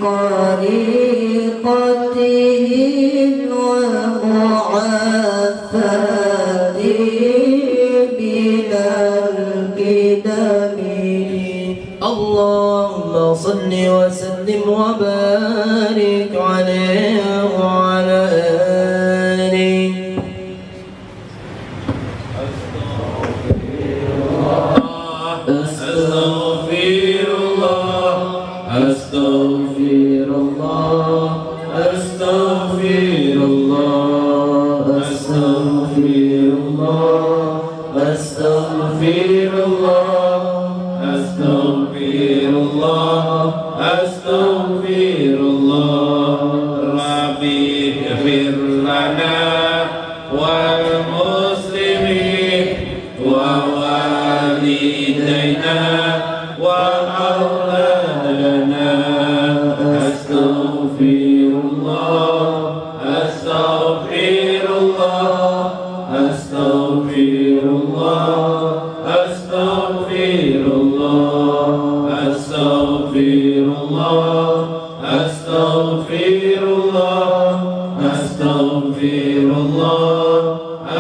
طريقتهم ومعافاة من القدم. اللهم صل وسلم وبارك عليه وعلى آله. أستغفر الله أستغفر الله أستغفر الله أستغفر الله أستغفر الله أستغفر الله أستغفر الله ربي اغفر لنا والمسلمين ووالدينا وأولادنا. أستغفر الله أستغفر الله أستغفر الله أستغفر الله أستغفر الله أستغفر الله أستغفر الله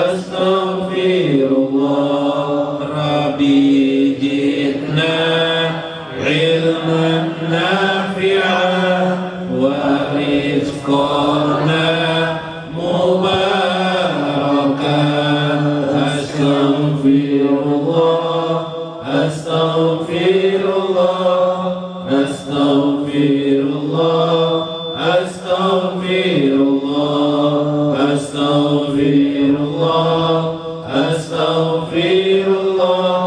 أستغفر الله ربي جئنا علما نافعا ورزقنا مباركا. أستغفر الله أستغفر الله أستغفر الله أستغفر الله أستغفر الله أستغفر الله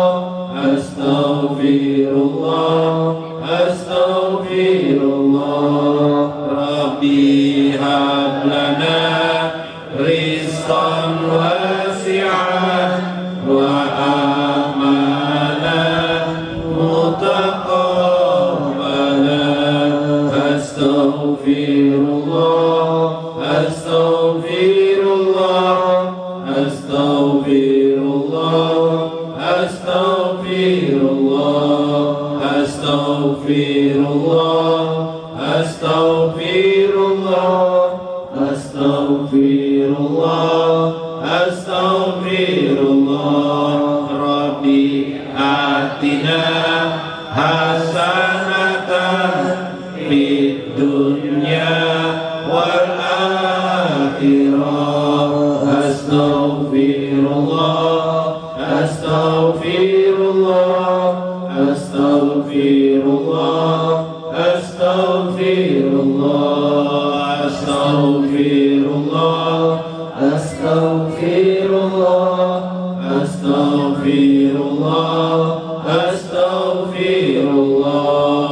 أستغفر الله أستغفر الله ربي هب لنا رزقا واسعا وأعمالا متقبلا. أستغفر الله أستغفر الله أستغفر الله أستغفر الله أستغفر الله أستغفر الله أستغفر الله أستغفر الله ربي آتنا حسنة في الدنيا والآخرة. أستغفر الله أستغفر الله أستغفر الله أستغفر الله أستغفر الله أستغفر الله أستغفر الله أستغفر الله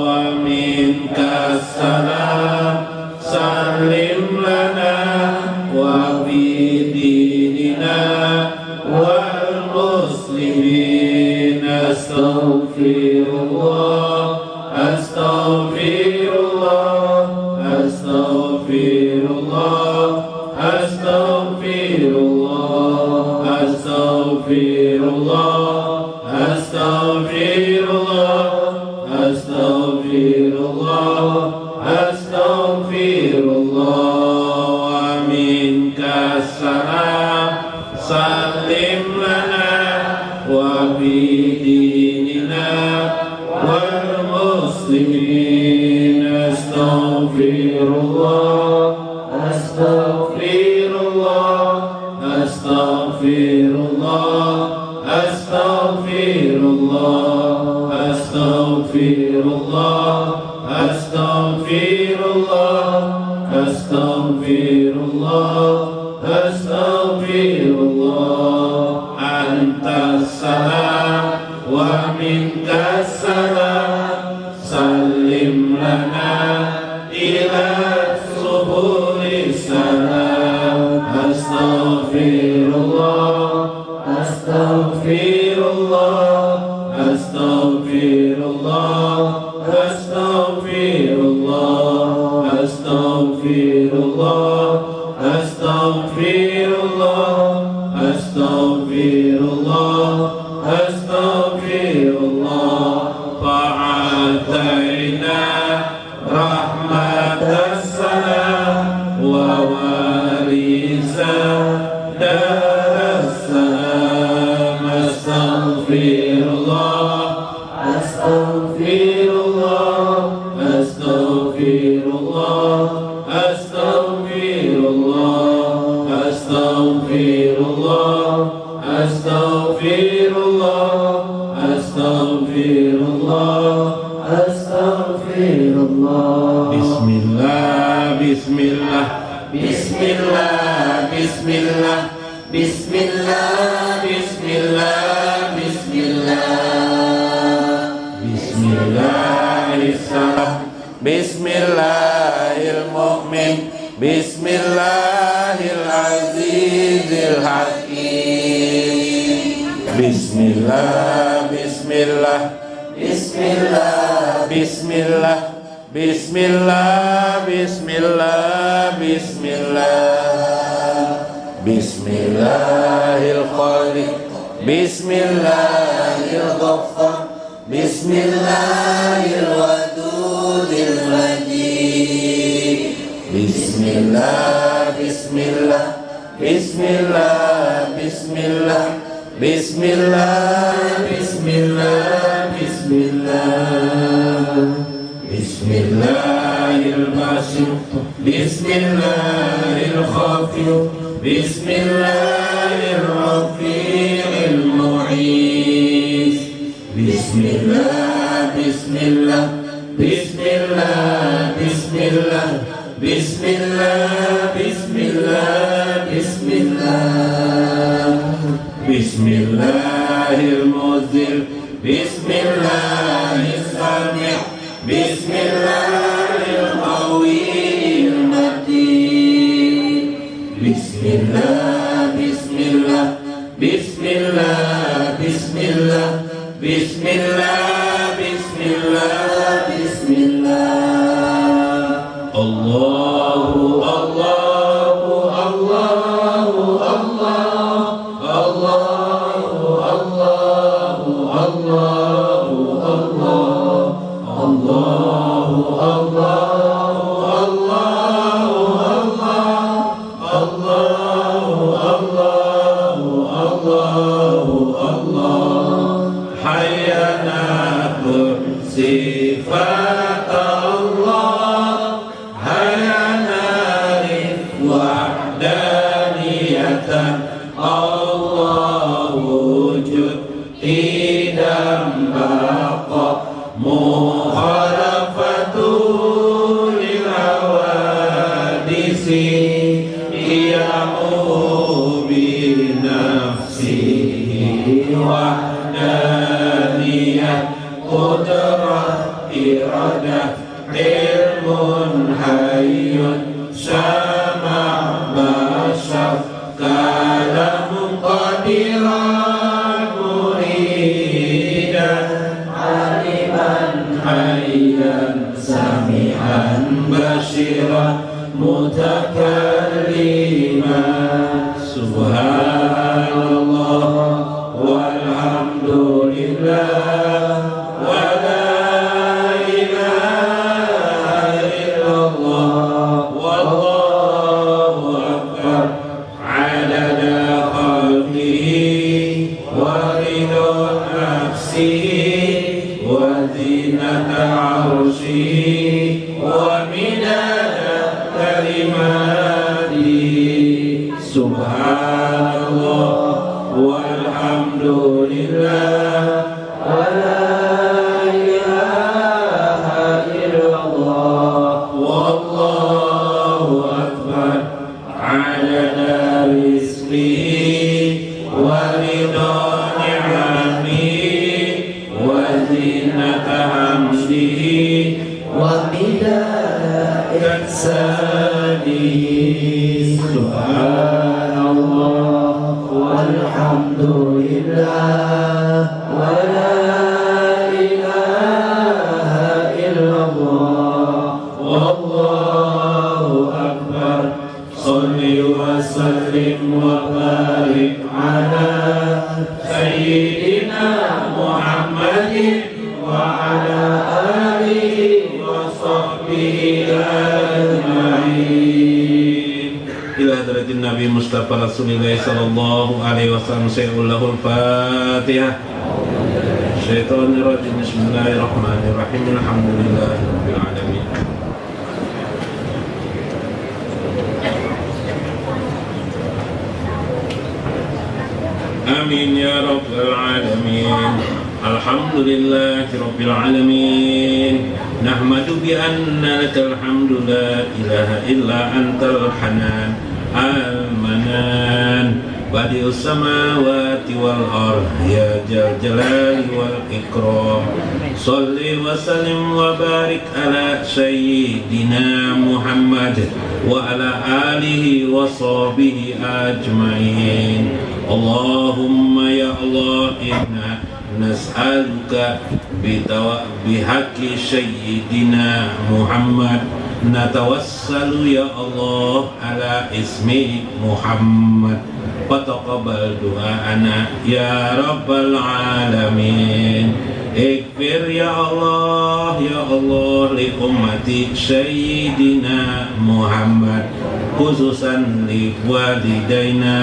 ومنك السلام سلم لنا وفي ديننا والمسلمين. أستغفر الله أستغفر الله أستغفر الله أستغفر الله أستغفر الله أستغفر الله أستغفر الله أستغفر الله ومنك السلام سلم لنا وفي ديننا والمسلمين. أستغفر الله أستغفر الله أستغفر الله أستغفر الله أستغفر الله أستغفر الله أستغفر الله أستغفر الله. أنت السلام ومنك السلام سلم لنا إلى سبل السلام. أستغفر الله أستغفر الله أستغفر الله أستغفر الله أستغفر الله أستغفر الله أستغفر الله أستغفر الله. فأعطينا رحمة astaghfirullah, astaghfirullah, astaghfirullah, astaghfirullah, astaghfirullah, astaghfirullah. Bismillah, bismillah, bismillah, bismillah, bismillah, bismillah, bismillah, bismillahirrahmanirrahim, bismillahirrahmanirrahim, bismillahirrahmanirrahim, bismillah, bismillah, bismillah, bismillah, bismillah, bismillah, bismillah, bismillahirrahmanirrahim, bismillahirrahmanirrahim, bismillahirwadudil majid, bismillah, bismillah, bismillah, bismillah, bismillah, bismillah, bismillah, bismillahirrahmanirrahim, bismillahirrahmanirrahim, bismillahirrahmanirrahim, mu'is, bismillah, bismillah, bismillah, bismillah, bismillah, bismillah, bismillah, bismillahirrahmanirrahim, bismillahirrahmanirrahim, bismillahirrahmanirrahim, bismillah, bismillah, bismillah, bismillah, bismillah, bismillah, bismillah. Allahu, Allahu, Allahu, Allahu, Allahu, Allahu, Allahu, Allahu, Allahu, Allahu, hayyana sifat Allah, hayyana wahdaniyatan Allah, wujud tidak baqa, mukhalafatul lil hawadisi, qiyamu bi nafsihi wahdaniyah, qudrah iradah, ilmun hayyun, sama' basyar, kalam qadiran muridan, aliman hayyan, sami'an basyiran, mutakalliman. Subhanallah walhamdulillah wa la ilaha illallah, wallahu akbar, adada khalqihi wa ridha nafsihi wa zinata arshihi wa midada kalimatihi. Subhanallah walhamdulillah wa la ilaha illallah, wallahu akbar, adada rizqihi wa ridha ni'amihi wa zinata hamdihi wa midada ihsanihi. Subhanallah walhamdulillah wa la ilaha illallah, wallahu akbar. Shalli wa sallim wa barik ala sayyidina Muhammadin wa ala alihi wa sahbihi ajma'in. Ila hadratin Nabi Mustafa Rasulullah sallallahu alaihi wasallam. Sayyidul Fatihah. Syaitanir rajim. Bismillahirrahmanirrahim. Alhamdulillahirabbil alamin. آمين يا رب العالمين. الحمد لله رب العالمين. نحمد بأن لك الحمد لا إله إلا أنت الحنان المنان بديع السماوات والأرض يا ذا الجلال والإكرام. صل وسلم وبارك على سيدنا محمد وعلى آله وصحبه أجمعين. اللهم يا الله إنا نسألك بحق سيدنا محمد نتوسل يا الله على اسم محمد فتقبل دعاءنا يا رب العالمين. اغفر يا الله لأمة سيدنا محمد خصوصا لوالدينا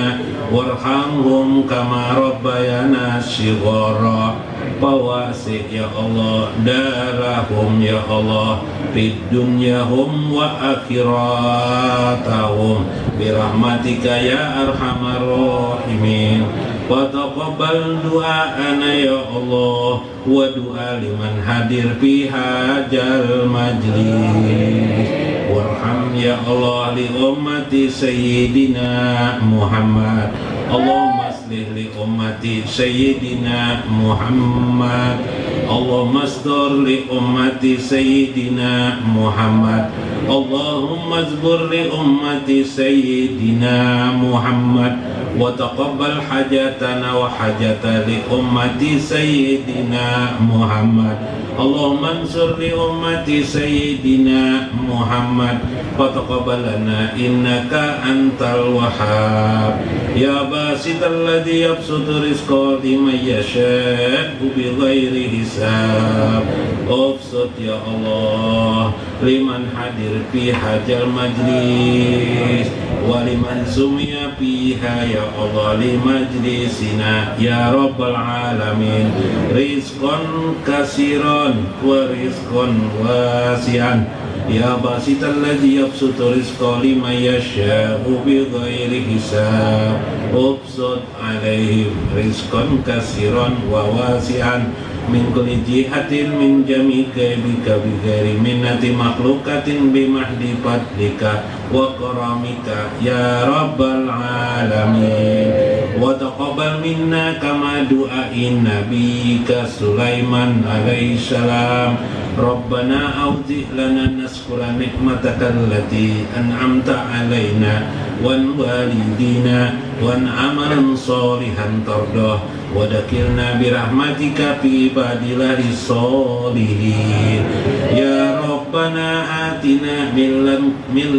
وارحمهم كما ربيانا صغارا. Fawasi ya Allah darahum ya Allah fid dunyahum wa akhiratahum birahmatika ya arhamar rahimin. Wa taqabbal du'ana ya Allah wa du'a liman hadir fi hadzal majlis. Warham ya Allah li ummati sayyidina Muhammad. Allahumma aslih li ummati sayyidina Muhammad. Allahumma astur li ummati sayyidina Muhammad. Allahumma azbur li ummati sayyidina Muhammad. Wa taqabbal hajatana wa hajata li ummati sayyidina Muhammad. Allahumma ansur li ummati sayyidina Muhammad wa taqabbal lana innaka antal wahhab. Ya basital ladzi yabsutu rizqa liman yasha'u bighairi hisab. Ubsut ya Allah liman hadir fi hadzal majlis wa liman sumiya fiha ya Allah li majlisina ya rabbal alamin. Rizqan kasiran wa rizqan wasi'an. Ya basital ladzi yabsutu rizqa liman yasha'u bighairi hisab. Ubsut alaihim rizqan kasiran wa wasi'an min kulli jihatin min jami' kaibika bighairi minnati makhlukatin bimahdi fadlika wa karamika ya rabbal alamin. Wa taqabbal minna kama du'ain nabiyika Sulaiman alaihi salam. Rabbana awzi' lana naskura nikmataka allati an'amta alaina wan walidina wan amalan solihan tardah wa dakilna birahmatika fi ibadillahi solihin. Ya Rabbana atina min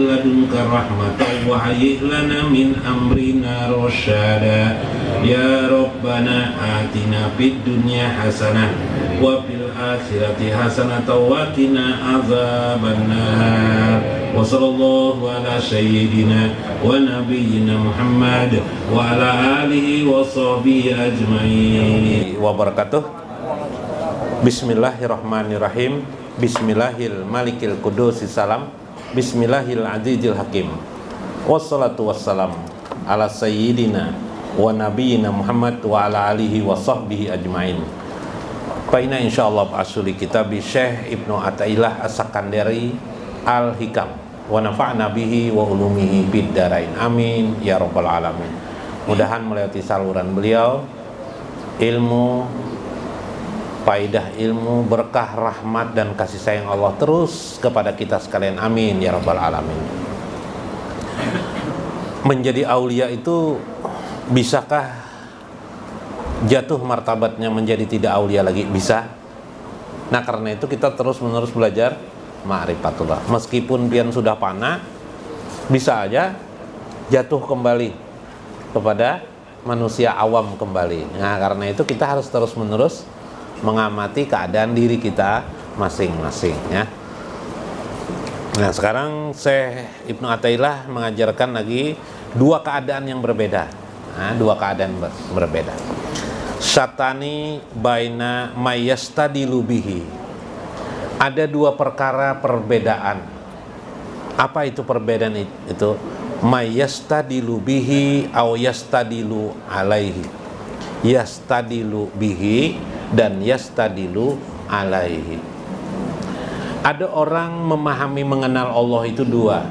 ladunka rahmatan wa hayyi' lana min amrina rasyada. Ya Rabbana atina fid dunya hasanah wa fil akhirati hasanatan wa qina azabannar. Wa sallallahu ala sayyidina wa nabiyyina Muhammad wa ala alihi wa sahbihi ajma'in wa barakatuh. Bismillahirrahmanirrahim. Bismillahil malikil qudusis salam. Bismillahil azizil hakim. Wassalatu wassalam ala sayyidina wa nabiyyina Muhammad wa ala alihi wa sahbihi ajma'in. Faina insyaallah asuli kitab Syekh Ibnu Athaillah As-Sakandari Al-Hikam wa nafa'na bihi wa ulumihi bid darain. Amin ya rabbal alamin. Mudahan melewati saluran beliau ilmu, faidah ilmu, berkah, rahmat dan kasih sayang Allah terus kepada kita sekalian. Amin ya rabbal alamin. Menjadi aulia itu bisakah jatuh martabatnya menjadi tidak aulia lagi? Bisa. Nah karena itu kita terus menerus belajar ma'rifatullah. Meskipun pian sudah fana, bisa aja jatuh kembali kepada manusia awam kembali. Nah karena itu kita harus terus menerus mengamati keadaan diri kita masing-masing ya. Nah sekarang Syekh Ibnu Athaillah mengajarkan lagi dua keadaan yang berbeda. Nah, dua keadaan berbeda. Syatani baina mayastadilu bihi. Ada dua perkara perbedaan. Apa itu perbedaan itu? Mayastadilu bihi aw yastadilu alaihi. yastadilu bihi dan yastadilu alaihi. Ada orang memahami mengenal Allah itu dua.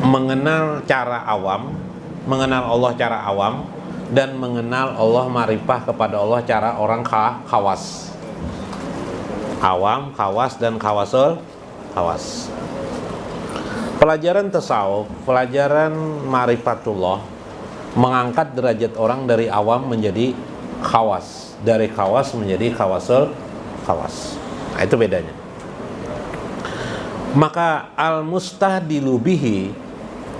Mengenal cara awam, mengenal Allah cara awam, dan mengenal Allah ma'rifah kepada Allah cara orang khawas. Awam, khawas, dan khawasul khawas. Pelajaran tasawuf, pelajaran ma'rifatullah mengangkat derajat orang dari awam menjadi khawas, dari khawas menjadi khawasul khawas. Nah, itu bedanya. Maka al-mustahdilu bihi,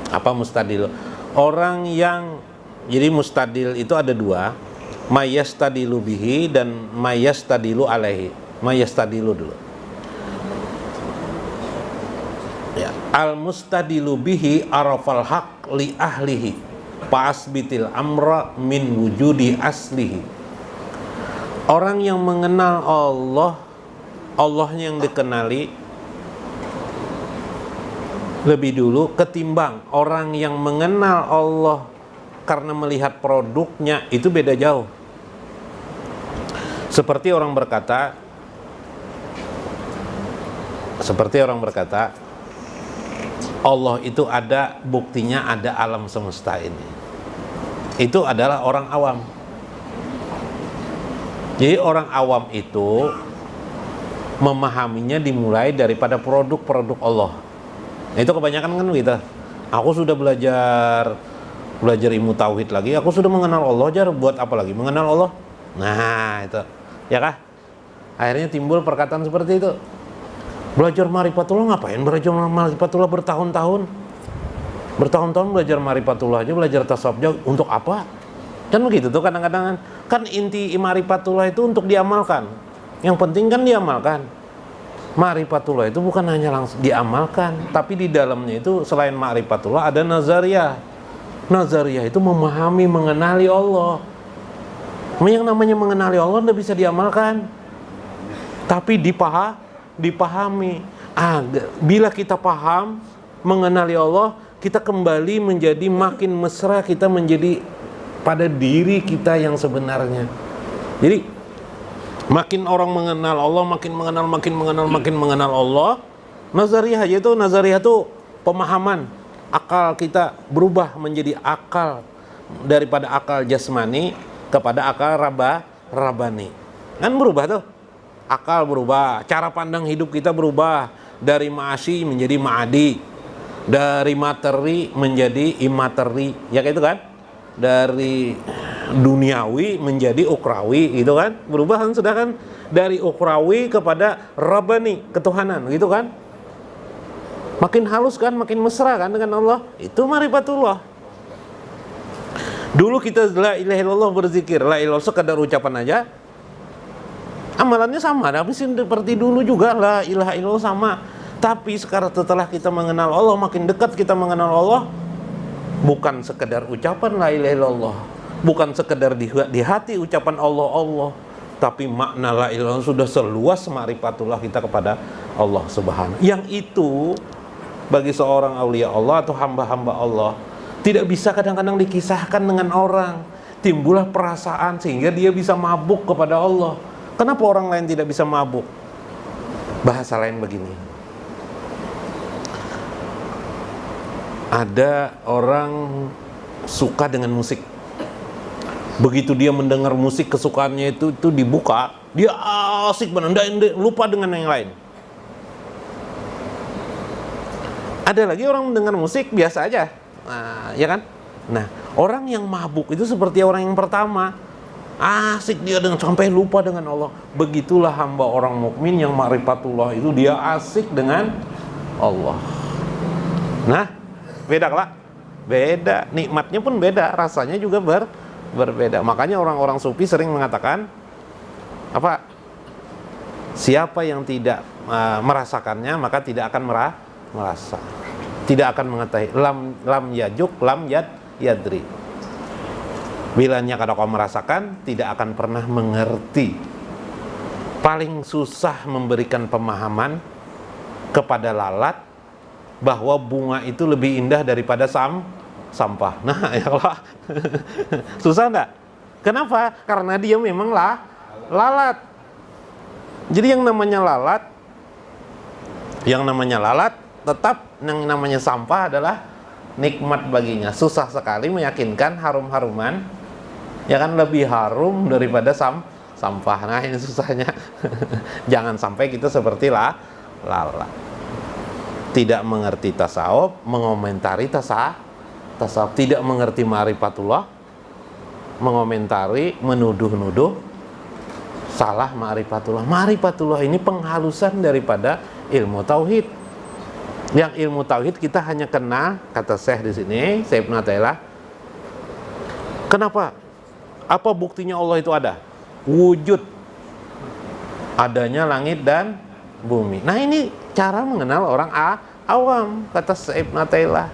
apa mustadil? Orang yang, jadi mustadil itu ada dua, mayastadilu bihi dan mayastadilu alaihi. Mayastadilu dulu. Ya, al-mustadilu bihi arafal haq li ahlihi fasbitil amra min wujudi aslihi. Orang yang mengenal Allah, Allahnya yang dikenali lebih dulu ketimbang orang yang mengenal Allah karena melihat produknya, itu beda jauh. Seperti orang berkata, Allah itu ada, buktinya ada alam semesta ini. Itu adalah orang awam. Jadi orang awam itu memahaminya dimulai daripada produk-produk Allah. Nah, itu kebanyakan kan gitu. Aku sudah belajar ilmu tauhid lagi, aku sudah mengenal Allah, jar buat apa lagi mengenal Allah? Nah, itu. Ya kah? Akhirnya timbul perkataan seperti itu. Belajar ma'rifatullah ngapain? Belajar ma'rifatullah bertahun-tahun. Bertahun-tahun belajar ma'rifatullah aja, belajar tasawuf aja untuk apa? Kan begitu tuh kadang-kadang kan inti ma'rifatullah itu untuk diamalkan. Yang penting kan diamalkan. Ma'rifatullah itu bukan hanya langsung diamalkan, tapi di dalamnya itu selain ma'rifatullah ada nazariyah. Nazariyah itu memahami, mengenali Allah. Yang namanya mengenali Allah tidak bisa diamalkan, tapi dipahami. Bila kita paham, mengenali Allah, kita kembali menjadi makin mesra, kita menjadi pada diri kita yang sebenarnya. Jadi makin orang mengenal Allah, makin mengenal Allah. Nazariyah itu pemahaman. Akal kita berubah menjadi akal, daripada akal jasmani kepada akal rabani. Kan berubah tuh. Akal berubah, cara pandang hidup kita berubah dari ma'asi menjadi ma'adi, dari materi menjadi imateri, ya kayak itu kan? Dari duniawi menjadi ukrawi, gitu kan? Berubah kan, sudah kan? Dari ukrawi kepada rabbani, ketuhanan, gitu kan? Makin halus kan, makin mesra kan dengan Allah. Itu ma'rifatullah. Dulu kita la ilaha illallah berzikir, la ilaha illallah sekadar ucapan aja, amalannya sama, tapi seperti dulu juga la ilaha illallah sama. Tapi sekarang setelah kita mengenal Allah, makin dekat kita mengenal Allah, bukan sekedar ucapan la ilaha illallah, bukan sekedar di hati ucapan Allah Allah, tapi makna la ilaha illallah sudah seluas ma'rifatullah kita kepada Allah Subhanahu. Yang itu bagi seorang aulia Allah atau hamba-hamba Allah tidak bisa kadang-kadang dikisahkan dengan orang. Timbullah perasaan sehingga dia bisa mabuk kepada Allah. Kenapa orang lain tidak bisa mabuk? Bahasa lain begini. Ada orang suka dengan musik. Begitu dia mendengar musik kesukaannya itu dibuka, dia asik benar, lupa dengan yang lain. Ada lagi orang mendengar musik biasa aja. Nah, ya kan? Nah, orang yang mabuk itu seperti orang yang pertama. Asik dia dengan sampai lupa dengan Allah. Begitulah hamba orang mukmin yang ma'rifatullah itu, dia asik dengan Allah. Nah, beda lah. Beda, nikmatnya pun beda, rasanya juga berbeda. Makanya orang-orang sufi sering mengatakan apa? Siapa yang tidak merasakannya maka tidak akan merasa. Tidak akan mengetahui. Lam yajuk, lam yadri. Bilanya kalau kau merasakan, tidak akan pernah mengerti. Paling susah memberikan pemahaman kepada lalat bahwa bunga itu lebih indah daripada sampah. Nah, ya Allah. Susah enggak? Kenapa? Karena dia memang lalat. Jadi yang namanya lalat tetap yang namanya sampah adalah nikmat baginya. Susah sekali meyakinkan harum-haruman ya kan lebih harum daripada sampah. Nah, ini susahnya. Jangan sampai kita seperti lalat. Tidak mengerti tasawuf, mengomentari tasawuf, tidak mengerti ma'rifatullah, mengomentari, menuduh-nuduh salah ma'rifatullah. Ma'rifatullah ini penghalusan daripada ilmu tauhid. Yang ilmu tauhid kita hanya kenal, kata Syekh di sini, Syekh Ibnu Athaillah. Kenapa? Apa buktinya Allah itu ada? Wujud adanya langit dan bumi. Nah, ini cara mengenal orang awam, kata Syekh Ibnu Athaillah.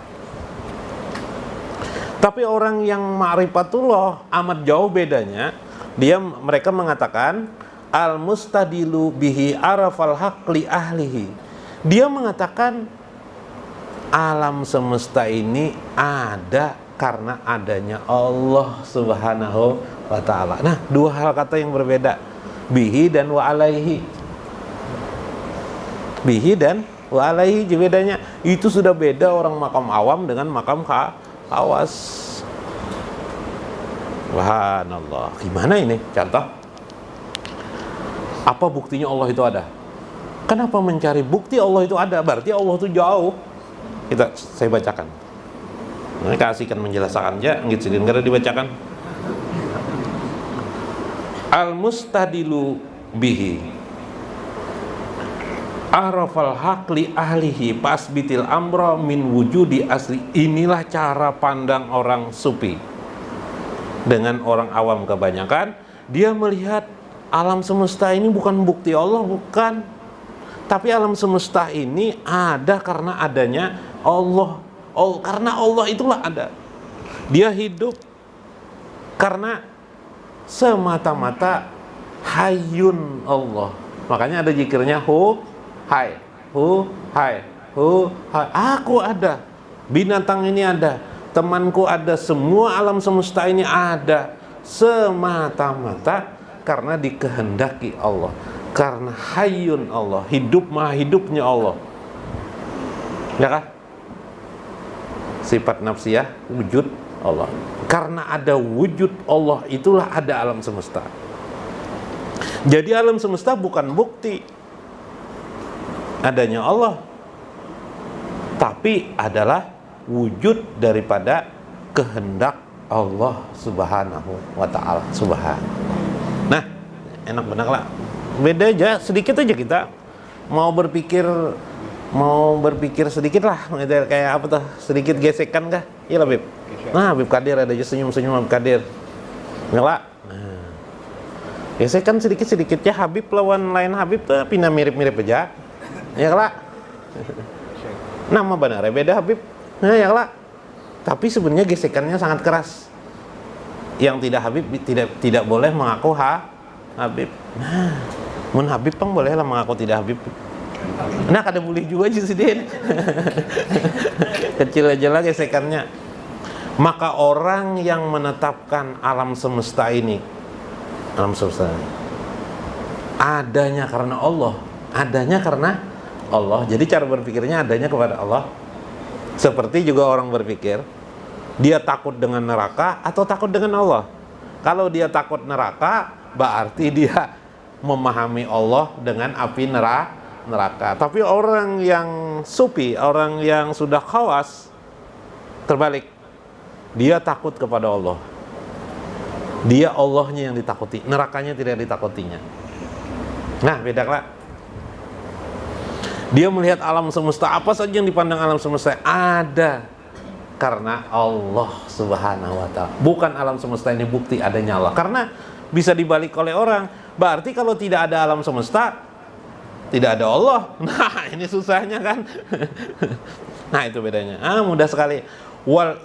Tapi orang yang ma'rifatullah amat jauh bedanya. Mereka mengatakan al-mustadilu bihi arafal haqli ahlihi. Dia mengatakan alam semesta ini ada karena adanya Allah Subhanahu wa ta'ala. Nah, dua hal kata yang berbeda, bihi dan wa alaihi. Bihi dan wa alaihi bedanya. Itu sudah beda orang makam awam dengan makam khawas. Subhanallah. Gimana ini? Contoh. Apa buktinya Allah itu ada? Kenapa mencari bukti Allah itu ada? Berarti Allah itu jauh. Saya bacakan. Ini kasihkan menjelaskan aja, gitu sih, enggak dibacakan. Al-mustadilu bihi arafal haqli ahlihi pasbitil amra min wujudi asli. Inilah cara pandang orang sufi. Dengan orang awam kebanyakan, dia melihat alam semesta ini bukan bukti Allah, bukan. Tapi alam semesta ini ada karena adanya Allah. Karena Allah itulah ada. Dia hidup karena semata-mata hayyun Allah. Makanya ada zikirnya hai. Aku ada. Binatang ini ada. Temanku ada. Semua alam semesta ini ada. Semata-mata karena dikehendaki Allah. Karena hayyun Allah, hidup maha hidupnya Allah. Ya kan? Sifat nafsiyah, wujud Allah. Karena ada wujud Allah, itulah ada alam semesta. Jadi alam semesta bukan bukti adanya Allah, tapi adalah wujud daripada kehendak Allah Subhanahu wa ta'ala. Nah, enak benar lah. Beda aja, sedikit aja kita mau berpikir sedikit lah, kayak apa tuh, sedikit gesekan kah? Iya lah, Bib. Nah, Habib Kadir ada aja senyum-senyum Habib Kadir. Enggak lah. Nah, gesekan sedikit-sedikitnya Habib lawan lain Habib tuh pindah mirip-mirip aja. Ya lah. Nama benarnya beda Habib. Nah, ya lah. Tapi sebenarnya gesekannya sangat keras. Yang tidak Habib tidak boleh mengaku Habib. Nah, mun Habib pang boleh lah mengaku tidak Habib. Nah, kada boleh juga sih Din. Kecil aja lah gesekannya. Maka orang yang menetapkan alam semesta ini adanya karena Allah. Jadi cara berpikirnya adanya kepada Allah. Seperti juga orang berpikir dia takut dengan neraka atau takut dengan Allah. Kalau dia takut neraka, berarti dia memahami Allah dengan api neraka. Tapi orang yang sufi, orang yang sudah khawas, terbalik. Dia takut kepada Allah. Dia Allahnya yang ditakuti, nerakanya tidak ditakutinya. Nah, beda lah. Dia melihat alam semesta, apa saja yang dipandang alam semesta ada karena Allah Subhanahu wa ta'ala. Bukan alam semesta ini bukti adanya Allah. Karena bisa dibalik oleh orang. Berarti kalau tidak ada alam semesta, tidak ada Allah. Nah, ini susahnya kan. Nah, itu bedanya. Mudah sekali. Wal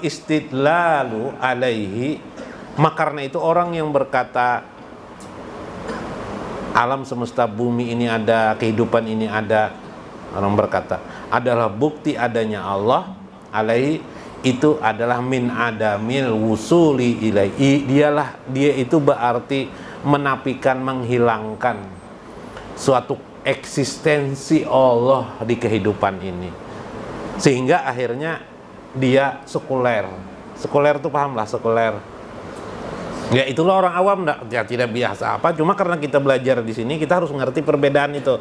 istidlalu alaihi. Maka karena itu orang yang berkata alam semesta bumi ini ada, kehidupan ini ada, orang berkata adalah bukti adanya Allah alaihi, itu adalah min adamil wusuli ilaihi. Dia itu berarti menafikan, menghilangkan suatu eksistensi Allah di kehidupan ini, sehingga akhirnya dia sekuler. Sekuler itu paham lah, sekuler. Ya itulah orang awam, tidak biasa apa. Cuma karena kita belajar di sini, kita harus mengerti perbedaan itu.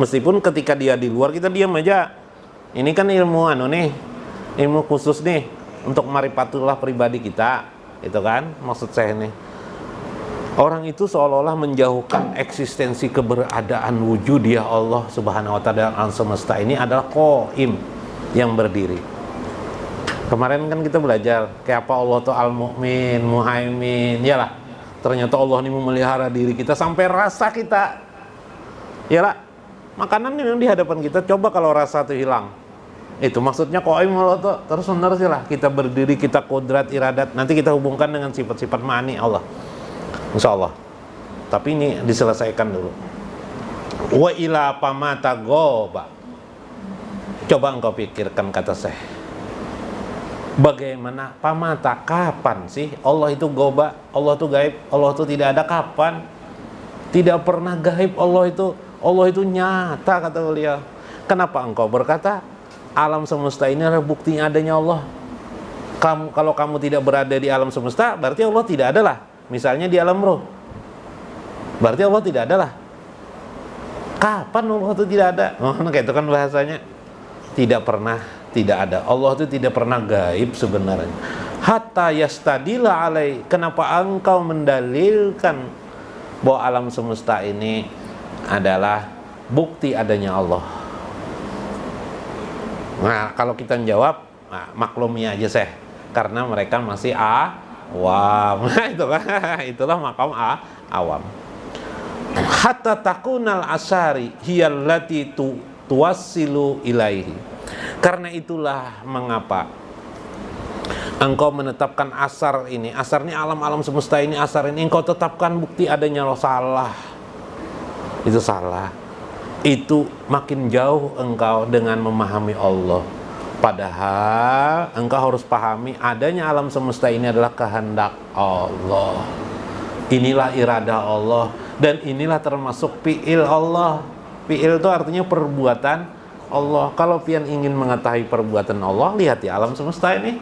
Meskipun ketika dia di luar kita diam aja. Ini kan ilmu ilmu khusus nih untuk marifatullah pribadi kita, itu kan maksud saya nih. Orang itu seolah-olah menjauhkan eksistensi keberadaan wujud dia Allah Subhanahu wa taala alam semesta ini adalah qaim, yang berdiri. Kemarin kan kita belajar kayak apa Allah tuh al-mu'min, muhaimin, yalah. Ternyata Allah ini memelihara diri kita sampai rasa kita. Yalah, makanan yang di hadapan kita, coba kalau rasa itu hilang. Itu maksudnya qaim Allah tuh terus menerus lah. Kita berdiri, kita kodrat, iradat. Nanti kita hubungkan dengan sifat-sifat ma'ani Allah. Insya Allah. Tapi ini diselesaikan dulu. Wa ila pamata goba. Coba engkau pikirkan, kata saya. Bagaimana pamata, kapan sih Allah itu goba, Allah itu gaib, Allah itu tidak ada, kapan? Tidak pernah gaib Allah itu nyata, kata beliau. Kenapa engkau berkata alam semesta ini adalah bukti adanya Allah? Kalau kamu tidak berada di alam semesta, berarti Allah tidak ada lah. Misalnya di alam roh, berarti Allah tidak ada lah. Kapan Allah itu tidak ada? Kayak itu kan bahasanya. Tidak pernah tidak ada. Allah itu tidak pernah gaib sebenarnya. Hatta yastadila alai. Kenapa engkau mendalilkan bahwa alam semesta ini adalah bukti adanya Allah? Nah, kalau kita jawab, maklumi aja seh, karena mereka masih awam. Itu kan, itulah makam awam. Hatta takunal asari hiyallati tuwassilu ilaihi. Karena itulah mengapa engkau menetapkan asar ini. Asar ini alam-alam semesta ini, asar ini engkau tetapkan bukti adanya Allah. Salah. Itu salah. Itu makin jauh engkau dengan memahami Allah. Padahal engkau harus pahami adanya alam semesta ini adalah kehendak Allah. Inilah iradah Allah, dan inilah termasuk fi'il Allah. Fi'il itu artinya perbuatan Allah. Kalau pian ingin mengetahui perbuatan Allah, lihat di alam semesta ini.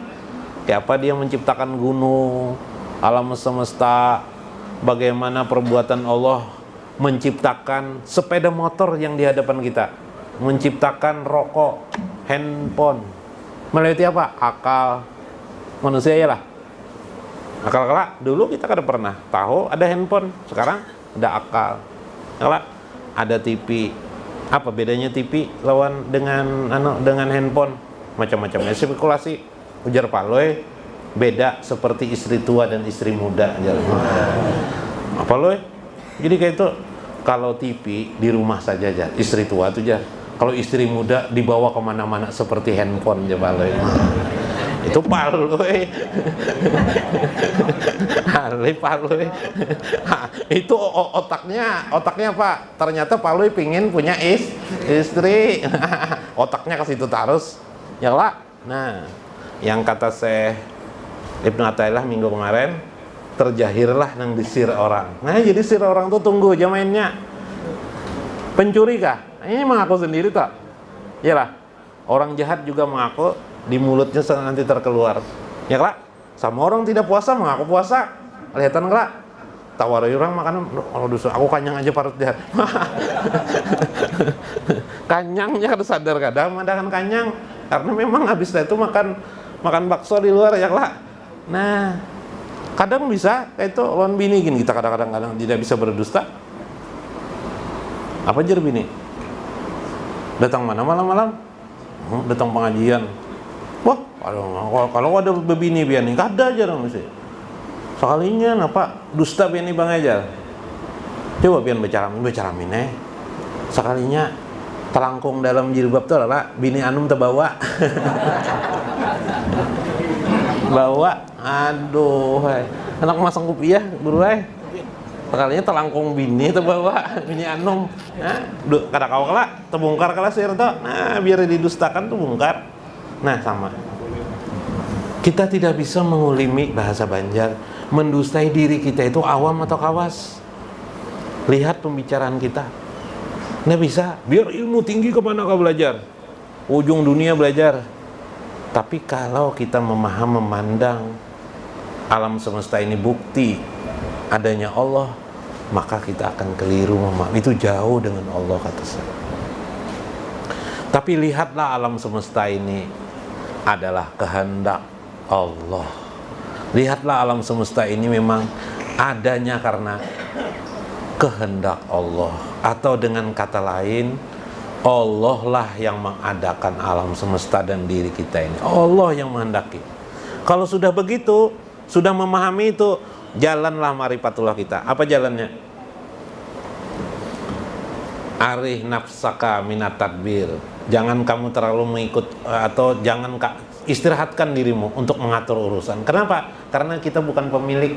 Kayak apa dia menciptakan gunung, alam semesta, bagaimana perbuatan Allah menciptakan sepeda motor yang di hadapan kita, menciptakan rokok, handphone, melewati apa? Akal manusia ya lah. Akal kelak dulu kita kada pernah tahu ada handphone, sekarang ada akal. Kelak ada TV. Apa bedanya TV lawan dengan handphone? Macam-macamnya spekulasi. Ujar Paloy, beda seperti istri tua dan istri muda. Apa loy? Jadi kayak itu, kalau TV di rumah saja aja, istri tua tuh aja. Kalau istri muda dibawa kemana-mana seperti handphone aja Paloy. Itu Paloy. Paloy. Itu otaknya apa? Ternyata Paloy pingin punya istri. Otaknya ke situ terus. Ya lah. Nah, yang kata Syekh Ibnu Athaillah minggu kemarin, terjahirlah nang disir orang. Nah, jadi sir orang tuh tunggu aja mainnya. Pencuri kah? Ini mengaku sendiri tak? Iyalah. Orang jahat juga mengaku, di mulutnya nanti terkeluar. Ya kelak, sama orang tidak puasa mengaku puasa. Kelihatan kelak. Tawarai orang makanan, kalau dosa aku kanyang aja parut jahat. Kanyangnya harus sadar kadang kan kanyang, karena memang habis itu makan bakso di luar ya kelak. Nah, kadang bisa kayak itu lawan bini gini, kita kadang-kadang tidak bisa berdusta. Apa jer bini? Datang mana malam-malam? Datang pengajian. Wah, kalau ada bebini biar nih, kada aja dong mesti. Sekalinya apa dusta biar nih bang aja. Coba biar bicara mine. Sekalinya terangkung dalam jilbab tuh adalah bini anum terbawa. Bawa, aduh, anak masang kopiah, buru sekalinya telangkung bini terbawa, bini anum. Nah, kada kau kala, terbongkar kala sir tuh. Nah, biar didustakan tuh bongkar. Nah, sama. Kita tidak bisa mengulimi, bahasa Banjar, mendustai diri kita itu awam atau kawas. Lihat pembicaraan kita. Nggak bisa. Biar ilmu tinggi kemana kau belajar? Ujung dunia belajar. Tapi kalau kita memandang alam semesta ini bukti adanya Allah, maka kita akan keliru memahami. Itu jauh dengan Allah, kata saya. Tapi lihatlah alam semesta ini adalah kehendak Allah. Lihatlah alam semesta ini memang adanya karena kehendak Allah. Atau dengan kata lain, Allah lah yang mengadakan alam semesta dan diri kita ini. Allah yang menghendaki. Kalau sudah begitu, sudah memahami itu, jalanlah marifatullah kita. Apa jalannya? Arih nafsaka minat tadbir. Jangan kamu terlalu mengikut, atau jangan istirahatkan dirimu untuk mengatur urusan. Kenapa? Karena kita bukan pemilik.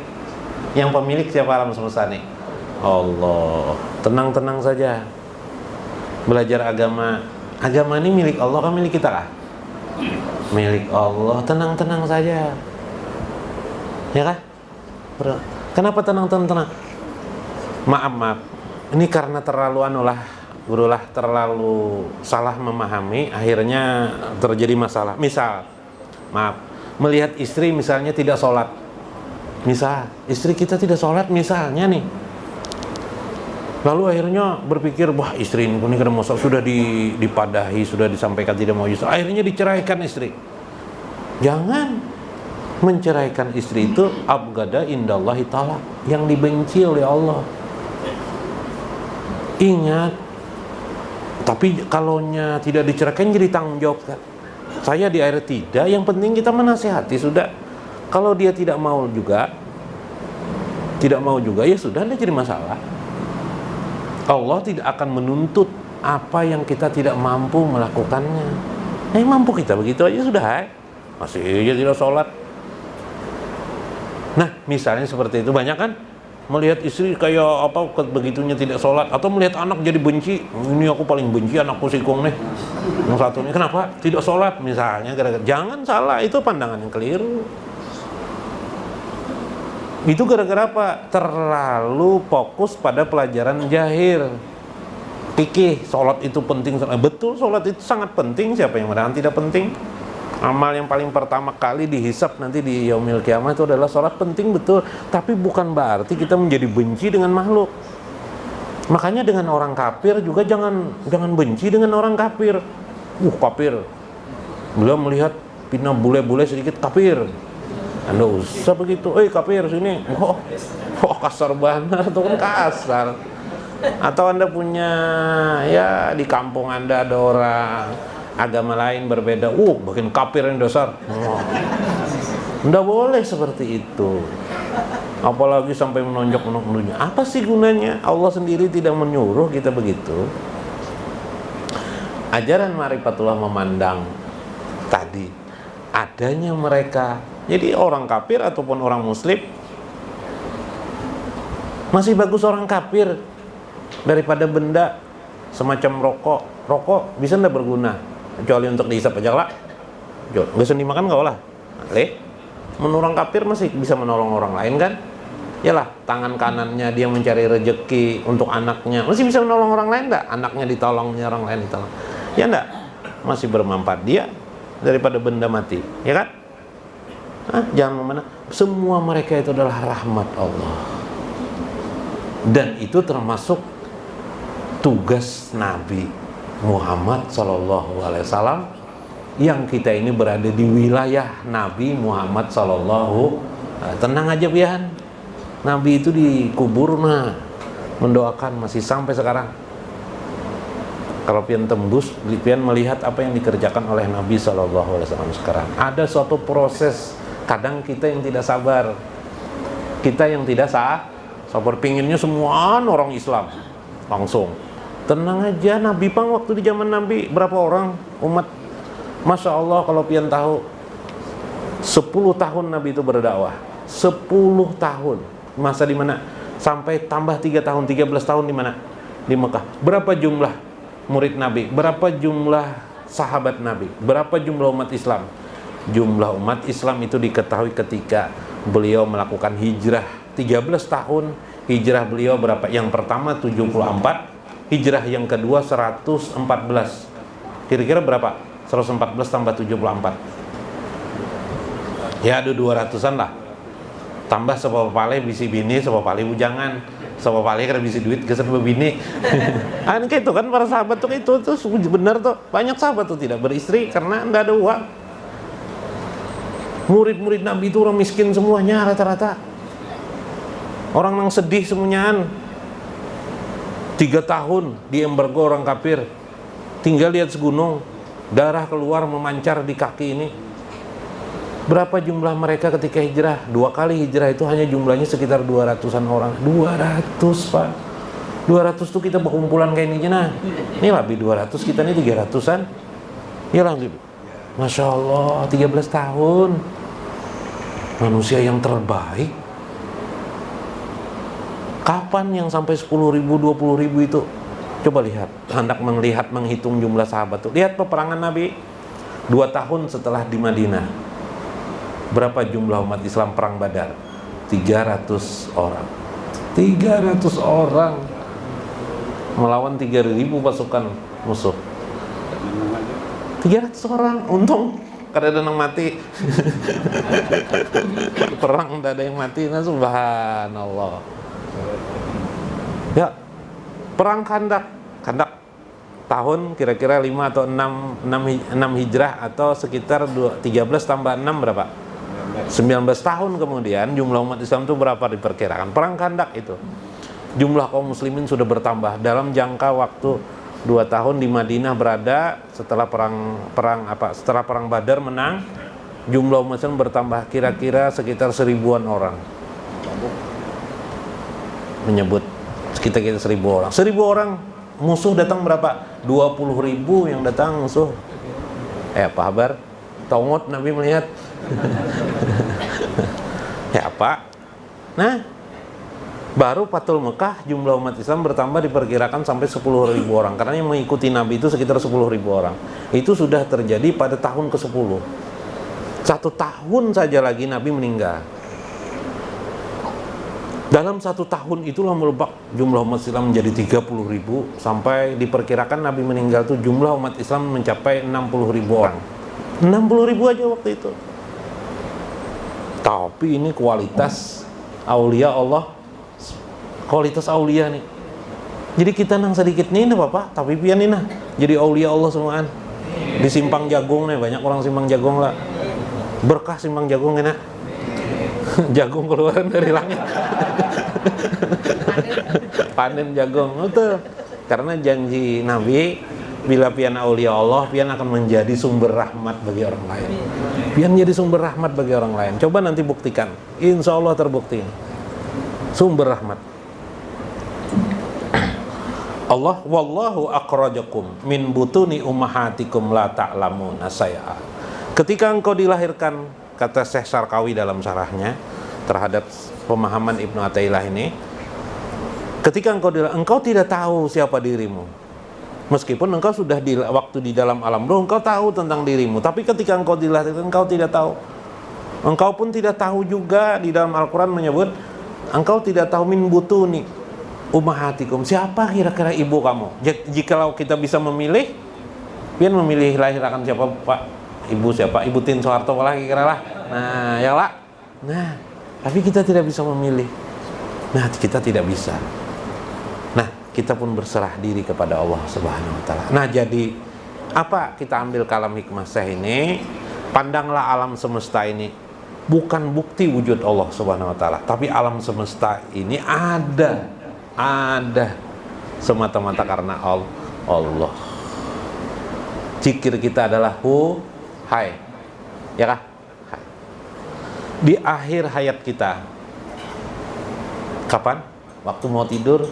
Yang pemilik siapa alam semesta nih? Allah. Tenang-tenang saja. Belajar agama. Agama ini milik Allah, kan milik kita kah? Milik Allah. Tenang-tenang saja. Ya kah? Kenapa tenang-tenang? Maaf. Ini karena terlalu terlalu salah memahami, akhirnya terjadi masalah. Misal, melihat istri misalnya tidak sholat. Misal, istri kita tidak sholat misalnya nih. Lalu akhirnya berpikir, wah istri ini kada mau sholat, sudah dipadahi, sudah disampaikan tidak mau sholat. Akhirnya diceraikan istri. Jangan menceraikan istri itu abgada indallahi ta'ala, yang dibenci oleh Allah. Ingat, tapi kalaunya tidak diceraikan jadi tanggung jawab kan? Saya di air tidak, yang penting kita menasihati sudah. Kalau dia tidak mau juga ya sudah, tidak jadi masalah. Allah tidak akan menuntut apa yang kita tidak mampu melakukannya. Mampu kita begitu aja sudah. Masih aja tidak sholat. Nah, misalnya seperti itu, banyak kan? Melihat istri kayak apa, begitunya tidak sholat, atau melihat anak jadi benci. Ini aku paling benci anakku sikung nih. Yang satu ini kenapa tidak sholat misalnya, gara-gara. Jangan salah, itu pandangan yang keliru. Itu gara-gara apa? Terlalu fokus pada pelajaran jahil. Fikih, sholat itu penting. Betul, sholat itu sangat penting. Siapa yang mengatakan tidak penting? Amal yang paling pertama kali dihisab nanti di yaumil kiamah itu adalah sholat, penting betul. Tapi bukan berarti kita menjadi benci dengan makhluk. Makanya dengan orang kafir juga jangan benci dengan orang kafir. Kafir. Beliau melihat pina bule-bule sedikit, kafir. Anda usah begitu. Kafir sini. Kasar banget, atau kan kasar. Atau Anda punya, ya di kampung Anda ada orang agama lain berbeda, makin kafir yang dasar. Nggak boleh seperti itu. Apalagi sampai menonjok-nonjok. Apa sih gunanya? Allah sendiri tidak menyuruh kita begitu. Ajaran marifatullah memandang tadi adanya mereka. Jadi orang kafir ataupun orang muslim, masih bagus orang kafir daripada benda semacam rokok. Rokok bisa nggak berguna kecuali untuk dihisap aja lah. Nggak usah dimakan nggak olah. Menurut orang kafir masih bisa menolong orang lain kan? Yalah, tangan kanannya dia mencari rezeki untuk anaknya, masih bisa menolong orang lain nggak? Anaknya ditolongnya, orang lain ditolong. Ya nggak? Masih bermanfaat dia daripada benda mati, ya kan? Jangan memandang semua mereka itu adalah rahmat Allah. Dan itu termasuk tugas Nabi Muhammad SAW, yang kita ini berada di wilayah Nabi Muhammad SAW. Tenang aja pian, Nabi itu dikubur mendoakan masih sampai sekarang. Kalau pian tembus, pian melihat apa yang dikerjakan oleh Nabi SAW sekarang. Ada suatu proses, kadang kita yang tidak sabar, kita yang tidak sabar, pinginnya semua orang Islam langsung. Tenang aja, Nabi pang waktu di zaman Nabi berapa orang umat? Masya Allah, kalau pian tahu 10 tahun Nabi itu berdakwah. 10 tahun. Masa di mana? Sampai tambah 3 tahun, 13 tahun di mana? Di Mekah. Berapa jumlah murid Nabi? Berapa jumlah sahabat Nabi? Berapa jumlah umat Islam? jumlah umat Islam itu diketahui ketika beliau melakukan hijrah 13 tahun. Hijrah beliau berapa? Yang pertama 74, hijrah yang kedua 114. Kira-kira berapa? 114 tambah 74. Ya ada 200-an lah. Tambah sepapa pale bisi bini, sepapa pale bujangan. Sepapa pale kada bisi duit geser bebini. Ah kayak itu kan para sahabat tuh itu benar tuh. Banyak sahabat tuh tidak beristri karena enggak ada uang. Murid-murid Nabi itu orang miskin semuanya rata-rata. Orang yang sedih semuanya. 3 tahun di embargo orang kafir. Tinggal lihat segunung, darah keluar memancar di kaki ini. Berapa jumlah mereka ketika hijrah? 2 kali hijrah itu hanya jumlahnya sekitar 200-an orang. 200 Pak. 200 tuh kita berkumpulan kayak ini nah. Ini lebih 200, kita ini 300-an. Iyalah gitu. Masya Allah, 13 tahun. Manusia yang terbaik. Kapan yang sampai 10.000, 20.000 itu? Coba lihat, hendak melihat, menghitung jumlah sahabat tuh. Lihat peperangan Nabi 2 tahun setelah di Madinah. Berapa jumlah umat Islam perang Badar? 300 orang. 300 orang melawan 3.000 pasukan musuh. 300 orang, untung kada ada yang mati. Perang tidak ada yang mati, nah subhanallah. Ya, perang Khandak tahun kira-kira 5 atau 6 hijrah atau sekitar 13 tambah 6 berapa? 19 tahun kemudian jumlah umat Islam itu berapa diperkirakan? Perang Khandak itu jumlah kaum muslimin sudah bertambah dalam jangka waktu 2 tahun di Madinah berada. Setelah setelah perang Badar menang, jumlah umat Islam bertambah kira-kira sekitar 1000-an orang. Menyebut sekitar 1000 orang. 1000 orang musuh datang berapa? 20.000 yang datang musuh. Apa kabar? Tongot Nabi melihat. Ya apa? Nah, baru Fathul Mekah jumlah umat Islam bertambah diperkirakan sampai 10.000 orang. Karena yang mengikuti Nabi itu sekitar 10.000 orang. Itu sudah terjadi pada tahun ke-10. 1 tahun saja lagi Nabi meninggal. Dalam 1 tahun itulah merebak jumlah umat Islam menjadi 30.000 sampai diperkirakan Nabi meninggal itu jumlah umat Islam mencapai 60.000 orang. 60.000 aja waktu itu. Tapi ini kualitas aulia Allah, kualitas aulia nih. Jadi kita nang sedikit nih Bapak, tapi pian nih nah. Jadi aulia Allah semuaan. Di Simpang Jagung nih banyak orang Simpang Jagung lah. Berkah Simpang Jagung enak. Jagung keluaran dari langit. Panen jagung itu karena janji Nabi, bila pian aulia Allah pian akan menjadi sumber rahmat bagi orang lain. Pian jadi sumber rahmat bagi orang lain. Coba nanti buktikan, insya Allah terbukti sumber rahmat. Allah wallahu akhrajakum min butuni ummahatikum la ta'lamuna say'a. Ketika engkau dilahirkan, kata Syekh Sarkawi dalam syarahnya terhadap pemahaman Ibnu Athaillah ini, ketika engkau tidak tahu siapa dirimu, meskipun engkau sudah waktu di dalam alam roh engkau tahu tentang dirimu, tapi ketika engkau dilahirkan engkau tidak tahu. Engkau pun tidak tahu juga, di dalam Al-Quran menyebut engkau tidak tahu min butuni ummahatikum, siapa kira-kira ibu kamu. Jikalau kita bisa memilih, pian memilih lahir akan siapa Pak? Ibu siapa? Ibu Tin Soeharto lah kira-kira lah. Nah, ya lah. Nah, tapi kita tidak bisa memilih. Nah, kita tidak bisa. Nah, kita pun berserah diri kepada Allah Subhanahu wa taala. Nah, jadi apa kita ambil kalam hikmah Syekh ini? Pandanglah alam semesta ini bukan bukti wujud Allah Subhanahu wa taala, tapi alam semesta ini ada semata-mata karena Allah. Zikir kita adalah hai, ya kah? Hai. Di akhir hayat kita, kapan? Waktu mau tidur.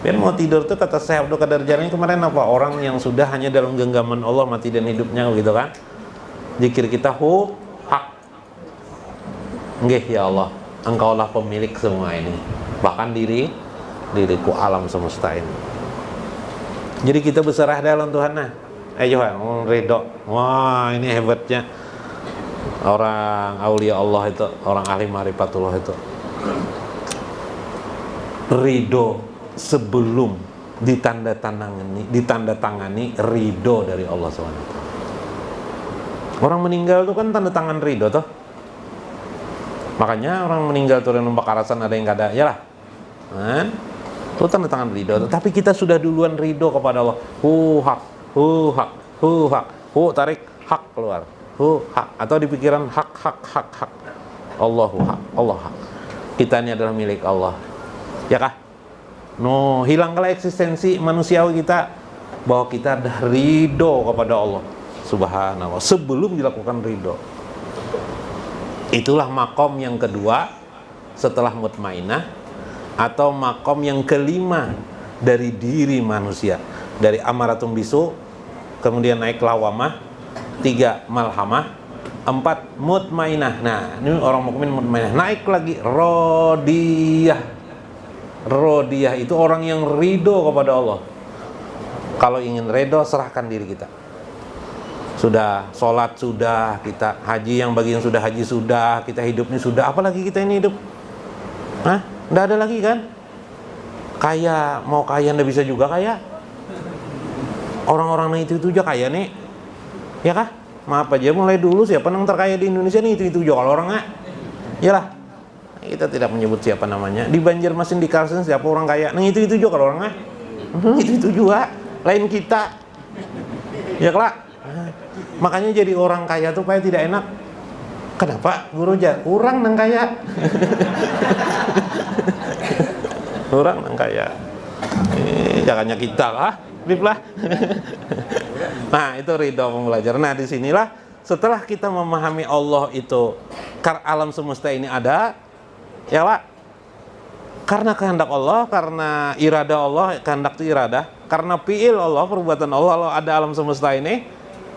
Biar mau tidur tuh kata Syekh Abdul Qadir Jailani kemarin apa? Orang yang sudah hanya dalam genggaman Allah mati dan hidupnya gitu kan? Zikir kita hak. Nggih ya Allah, Engkaulah pemilik semua ini. Bahkan diriku alam semesta ini. Jadi kita berserah dalam Tuhan nah. Ayo ridho. Wah, ini hebatnya. Orang aulia Allah itu, orang ahli ma'rifatullah itu ridho sebelum ditandatangani ridho dari Allah SWT. Orang meninggal itu kan tanda tangan ridho toh. Makanya orang meninggal turun numpak arasan ada yang gak ada, ya lah kan? Itu tanda tangan ridho. Tapi kita sudah duluan ridho kepada Allah. Hak, hak, hak, tarik hak keluar. Hak, atau di pikiran hak. Allahu hak, Allah hak. Kita ini adalah milik Allah. Ya kah? No, hilanglah eksistensi manusiawi kita bahwa kita dah ridho kepada Allah Subhanallah sebelum dilakukan ridho. Itulah makom yang kedua setelah mutmainah, atau makom yang kelima dari diri manusia. Dari amaratum bisu, kemudian naik lawamah, 3 malhamah, 4 mutmainah. Nah, ini orang mukmin mutmainah. Naik lagi rodiyah. Rodiyah itu orang yang ridho kepada Allah. Kalau ingin ridho, serahkan diri kita. Sudah sholat, sudah kita haji, yang bagi yang sudah haji sudah, kita hidup ini sudah, apalagi kita ini hidup. Hah? Nggak ada lagi kan? Kaya, mau kaya nggak bisa juga kaya. Orang-orang itu aja kaya nih, ya kah? Maaf aja, mulai dulu siapa yang terkaya di Indonesia nih itu aja kalau orang nggak, iyalah. Kita tidak menyebut siapa namanya. Di Banjarmasin, di Kalsen siapa orang kaya? Nah itu juga kalau orang nggak, itu juga. Lain kita, ya kelak. Makanya jadi orang kaya tuh kayak tidak enak. Kenapa? Guru aja kurang nang kaya. Kurang nang kaya. Jangannya kita lah. Lah. Nah, itu ridho pembelajar. Nah, disinilah setelah kita memahami Allah itu alam semesta ini ada, ya Pak, karena kehendak Allah, karena irada Allah, kehendak itu irada, karena fi'il Allah, perbuatan Allah ada alam semesta ini,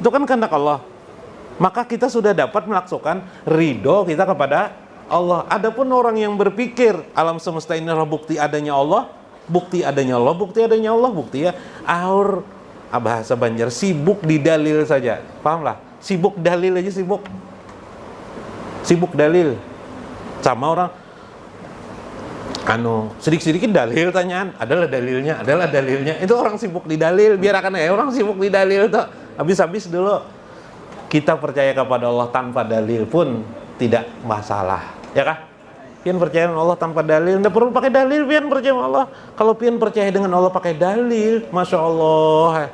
itu kan kehendak Allah. Maka kita sudah dapat melaksukkan ridho kita kepada Allah. Adapun orang yang berpikir alam semesta ini adalah bukti adanya Allah, bukti adanya Allah, bukti ya aur bahasa Banjar sibuk di dalil saja. Pahamlah? Sibuk dalil aja sibuk. Sibuk dalil. Sama orang sedikit-sedikit dalil tanyaan, adalah dalilnya. Itu orang sibuk di dalil, biar akan orang sibuk di dalil tuh. Habis-habis dulu kita percaya kepada Allah tanpa dalil pun tidak masalah. Ya kah? Pian percaya dengan Allah tanpa dalil, tidak perlu pakai dalil. Pian percaya dengan Allah. Kalau pian percaya dengan Allah pakai dalil, masya Allah,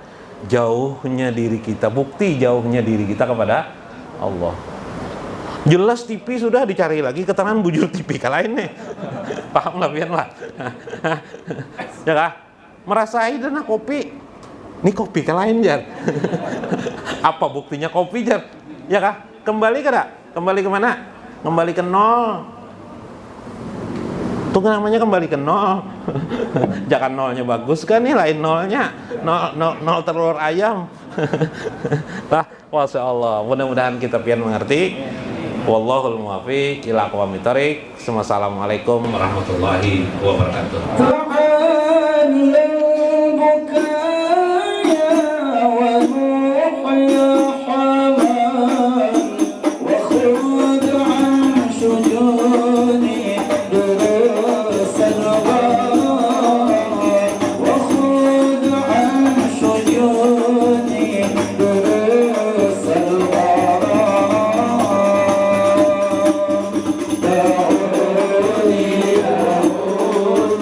jauhnya diri kita, bukti jauhnya diri kita kepada Allah. Jelas TV sudah dicari lagi keterangan bujur TV kalain nih. Paham lah pian lah. Ya kah? Merasai dana kopi. Ini kopi kalain jar. Apa buktinya kopi jar? Ya kah? Kembali ke dak? Kembali ke mana? Kembali ke nol. Itu namanya kembali ke nol. Jangan nolnya bagus kan nih, lain nolnya nol telur ayam. Lah, masya Allah. Mudah-mudahan kita pian mengerti. Wallahul muwaffiq ila aqwamit thoriq. Assalamualaikum warahmatullahi wabarakatuh.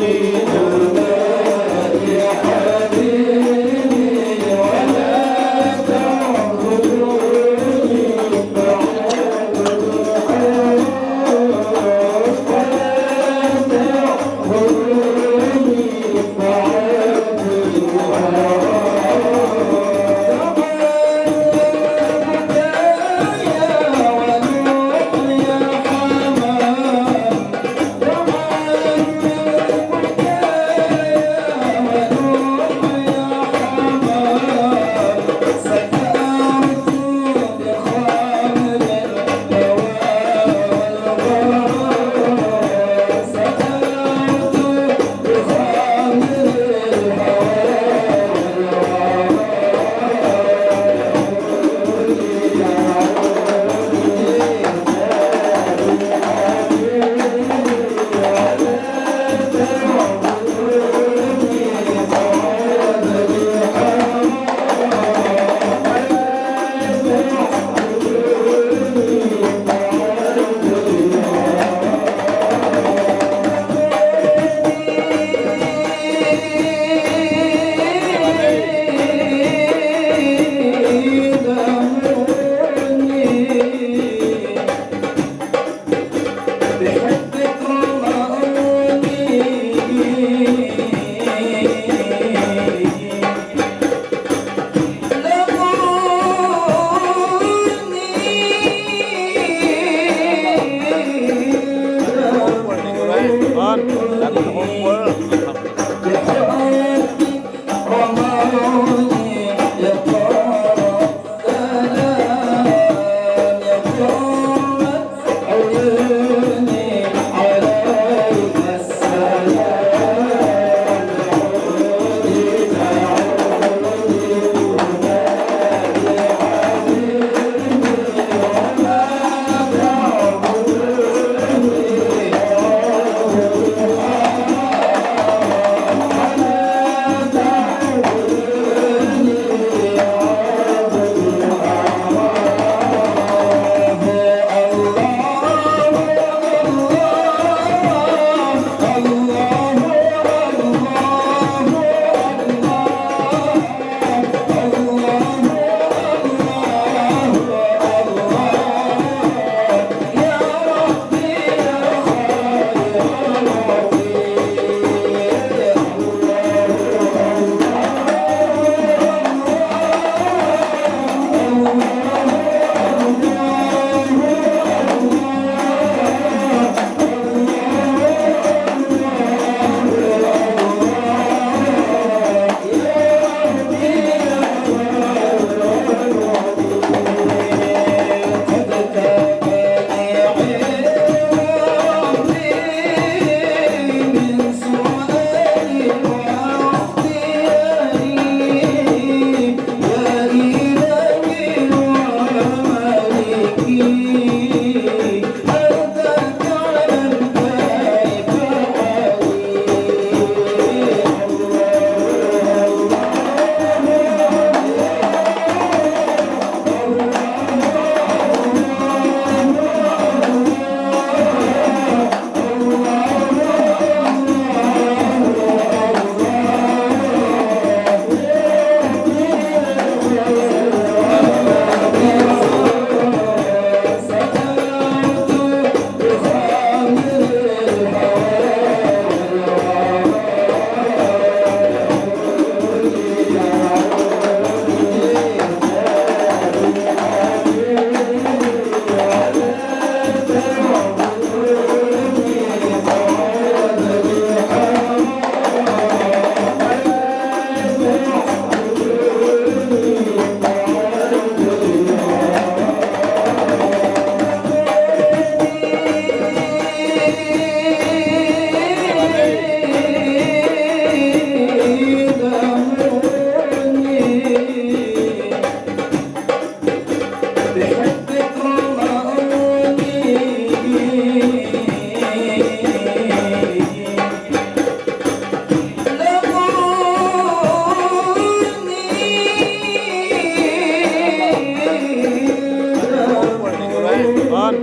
Holy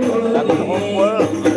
lagi kumpul